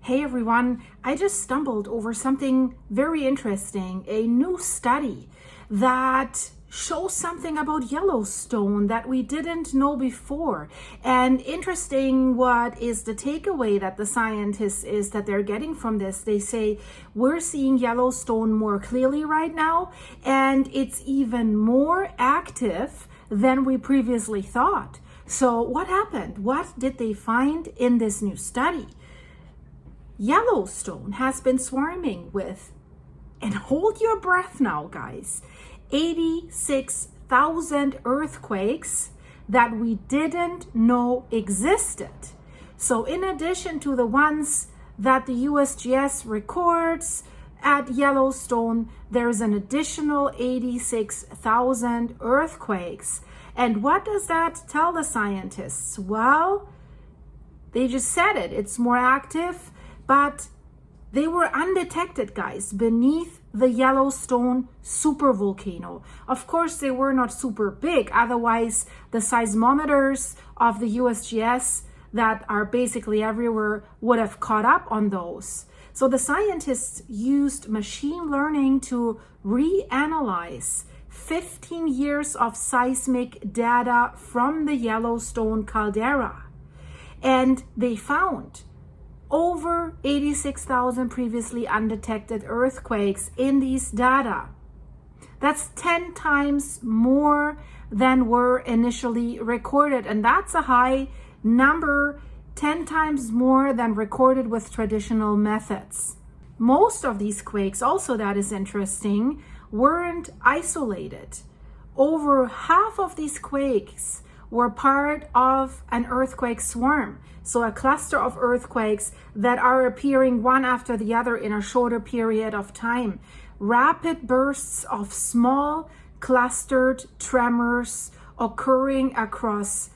Hey everyone, I just stumbled over something very interesting, a new study that shows something about Yellowstone that we didn't know before. And interesting, what is the takeaway that the scientists is that they're getting from this? They say we're seeing Yellowstone more clearly right now, and it's even more active than we previously thought. So what happened? What did they find in this new study? Yellowstone has been swarming with, and hold your breath now guys, 86,000 earthquakes that we didn't know existed. So in addition to the ones that the USGS records at Yellowstone, there's an additional 86,000 earthquakes. And what does that tell the scientists? Well, they just said it, it's more active, but they were undetected, guys, beneath the Yellowstone supervolcano. Of course, they were not super big. Otherwise, the seismometers of the USGS that are basically everywhere would have caught up on those. So the scientists used machine learning to reanalyze 15 years of seismic data from the Yellowstone caldera. And they found over 86,000 previously undetected earthquakes in these data. That's 10 times more than were initially recorded. And that's a high number, 10 times more than recorded with traditional methods. Most of these quakes, also that is interesting, weren't isolated. Over half of these quakes were part of an earthquake swarm. So a cluster of earthquakes that are appearing one after the other in a shorter period of time. Rapid bursts of small clustered tremors occurring across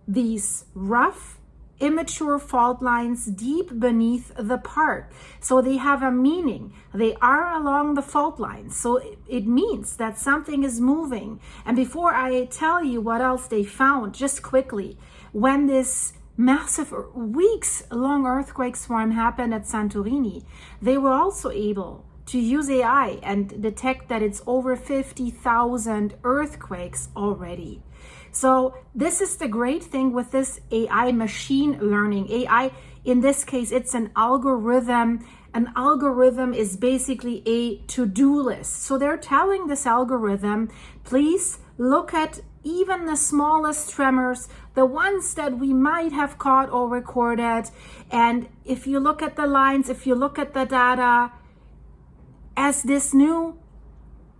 these rough, immature fault lines deep beneath the park. So they have a meaning. They are along the fault lines. So it means that something is moving. And before I tell you what else they found, just quickly, when this massive weeks-long earthquake swarm happened at Santorini, they were also able to use AI and detect that it's over 50,000 earthquakes already. So this is the great thing with this AI machine learning. AI, in this case, it's an algorithm. An algorithm is basically a to-do list. So they're telling this algorithm, please look at even the smallest tremors, the ones that we might have caught or recorded. And if you look at the lines, if you look at the data, as this new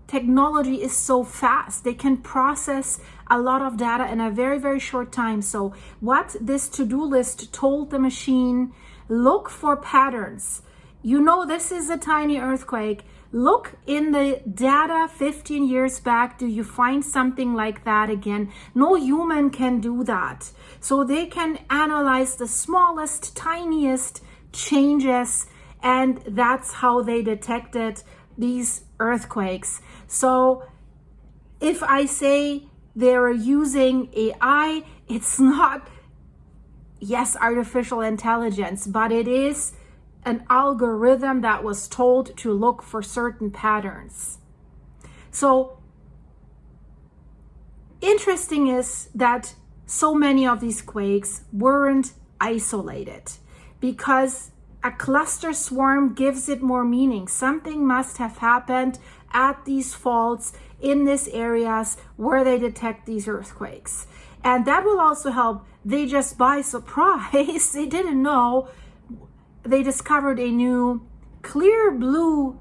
technology is so fast, they can process a lot of data in a very, very short time. So what this to-do list told the machine, look for patterns. You know, this is a tiny earthquake. Look in the data 15 years back. Do you find something like that again? No human can do that. So they can analyze the smallest, tiniest changes, and that's how they detected these earthquakes. So if I say they're using AI, it's not, yes, artificial intelligence, but it is an algorithm that was told to look for certain patterns. So interesting is that so many of these quakes weren't isolated, because a cluster swarm gives it more meaning. Something must have happened at these faults in these areas where they detect these earthquakes. And that will also help. They just by surprise, they didn't know, they discovered a new clear blue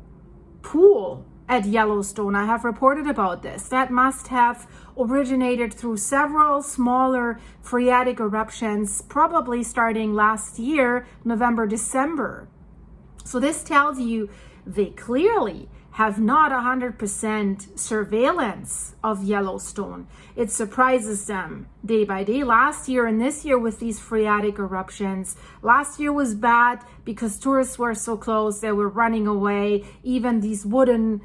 pool at Yellowstone. I have reported about this. That must have originated through several smaller Phreatic eruptions, probably starting last year, November, December. So this tells you they clearly have not 100% surveillance of Yellowstone. It surprises them day by day. Last year and this year with these Phreatic eruptions, last year was bad because tourists were so close, they were running away. Even these wooden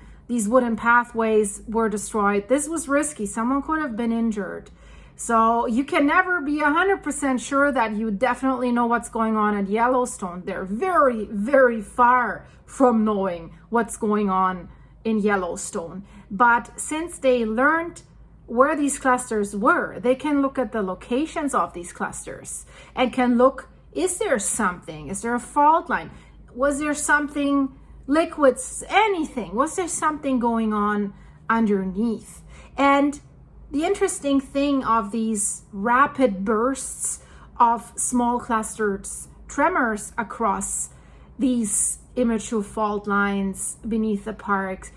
pathways were destroyed. This was risky. Someone could have been injured. So you can never be 100% sure that you definitely know what's going on at Yellowstone. They're very, very far from knowing what's going on in Yellowstone. But since they learned where these clusters were, they can look at the locations of these clusters and can look, is there something? Is there a fault line? Was there something, liquids, anything? Was there something going on underneath? And the interesting thing of these rapid bursts of small clustered tremors across these immature fault lines beneath the parks,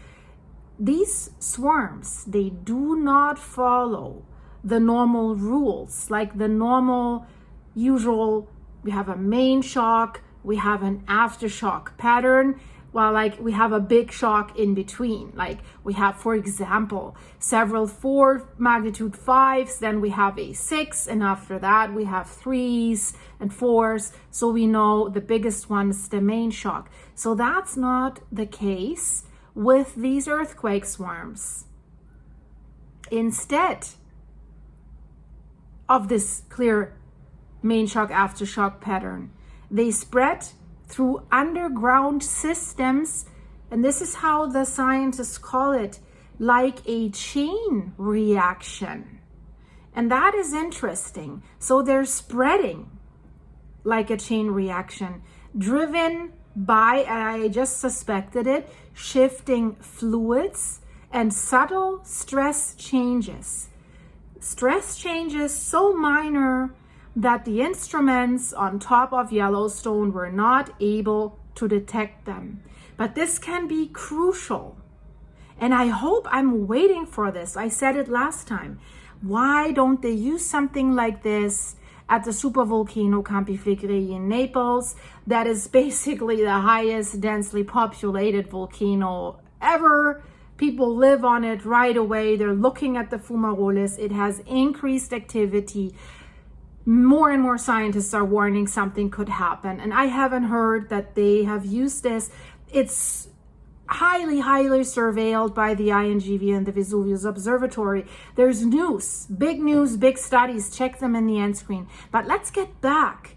these swarms, they do not follow the normal rules, like the normal, usual, we have a main shock, we have an aftershock pattern, while like we have a big shock in between. Like we have, for example, several 4 magnitude 5s, then we have a 6, and after that we have 3s and 4s. So we know the biggest one is the main shock. So that's not the case with these earthquake swarms. Instead of this clear main shock aftershock pattern, they spread through underground systems, and this is how the scientists call it, like a chain reaction. And that is interesting. So they're spreading like a chain reaction, driven by, I just suspected it, shifting fluids and subtle stress changes. Stress changes so minor that the instruments on top of Yellowstone were not able to detect them. But this can be crucial. And I hope, I'm waiting for this. I said it last time. Why don't they use something like this at the Supervolcano Campi Flegrei in Naples? That is basically the highest densely populated volcano ever. People live on it right away. They're looking at the fumaroles. It has increased activity. More and more scientists are warning something could happen. And I haven't heard that they have used this. It's highly, highly surveilled by the INGV and the Vesuvius Observatory. There's news, big studies. Check them in the end screen. But let's get back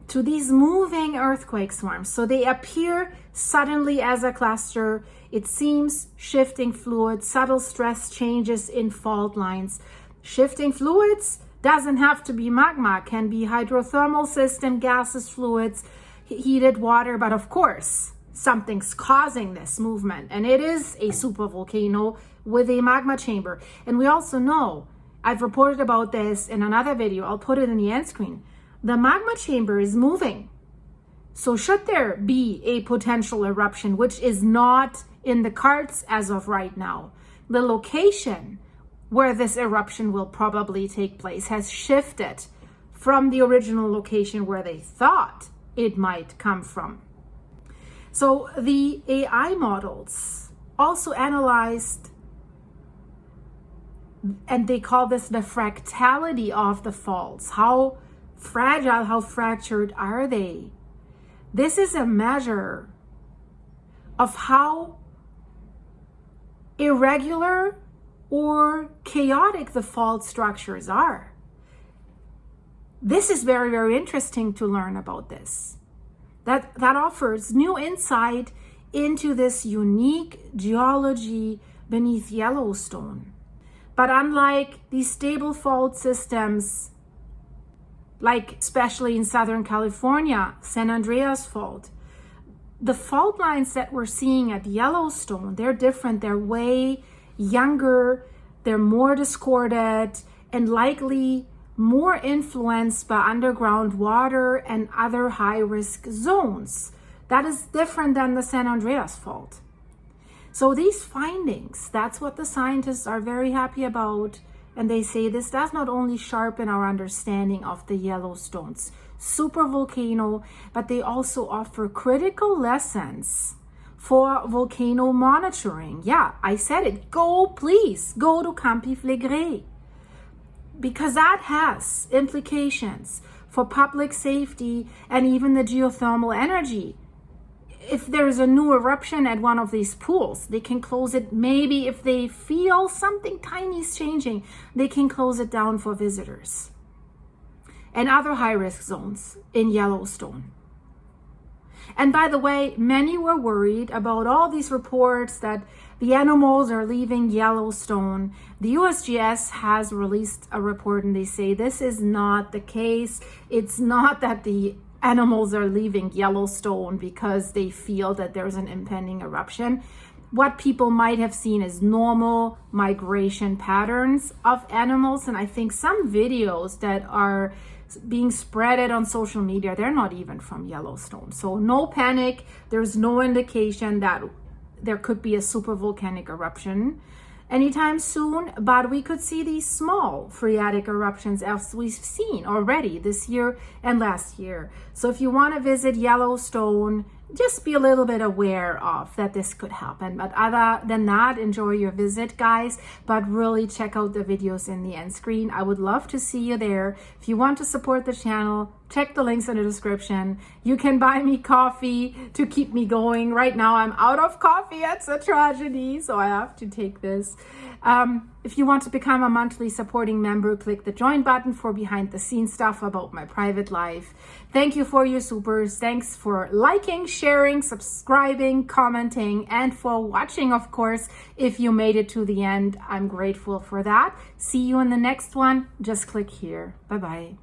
to these moving earthquake swarms. So they appear suddenly as a cluster. It seems shifting fluids, subtle stress changes in fault lines. Shifting fluids doesn't have to be magma, can be hydrothermal system, gases, fluids, heated water, but of course, something's causing this movement, and it is a supervolcano with a magma chamber. And we also know, I've reported about this in another video, I'll put it in the end screen, the magma chamber is moving. So should there be a potential eruption, which is not in the cards as of right now, the location where this eruption will probably take place has shifted from the original location where they thought it might come from. So the AI models also analyzed, and they call this the fractality of the faults. How fragile, how fractured are they? This is a measure of how irregular or chaotic the fault structures are. This is very, very interesting to learn about this. That offers new insight into this unique geology beneath Yellowstone. But unlike these stable fault systems, like especially in Southern California, San Andreas Fault, the fault lines that we're seeing at Yellowstone, they're different. They're way younger, they're more discorded, and likely more influenced by underground water and other high-risk zones. That is different than the San Andreas Fault. So these findings, that's what the scientists are very happy about. And they say this does not only sharpen our understanding of the Yellowstone's supervolcano, but they also offer critical lessons for volcano monitoring. Yeah, I said it. Please go to Campi Flegrei, because that has implications for public safety and even the geothermal energy if there's a new eruption at one of these pools, they can close it. Maybe if they feel something tiny is changing, they can close it down for visitors and other high-risk zones in Yellowstone. And by the way, many were worried about all these reports that the animals are leaving Yellowstone. The USGS has released a report and they say this is not the case. It's not that the animals are leaving Yellowstone because they feel that there's an impending eruption. What people might have seen is normal migration patterns of animals. And I think some videos that are being spreaded on social media, they're not even from Yellowstone. So no panic. There's no indication that there could be a supervolcanic eruption anytime soon, but we could see these small phreatic eruptions as we've seen already this year and last year. So if you want to visit Yellowstone, just be a little bit aware of that this could happen. But other than that, enjoy your visit, guys. But really check out the videos in the end screen. I would love to see you there. If you want to support the channel, check the links in the description. You can buy me coffee to keep me going. Right now, I'm out of coffee. It's a tragedy, so I have to take this. If you want to become a monthly supporting member, click the join button for behind the scenes stuff about my private life. Thank you for your supers. Thanks for liking, sharing, subscribing, commenting, and for watching, of course. If you made it to the end, I'm grateful for that. See you in the next one. Just click here. Bye-bye.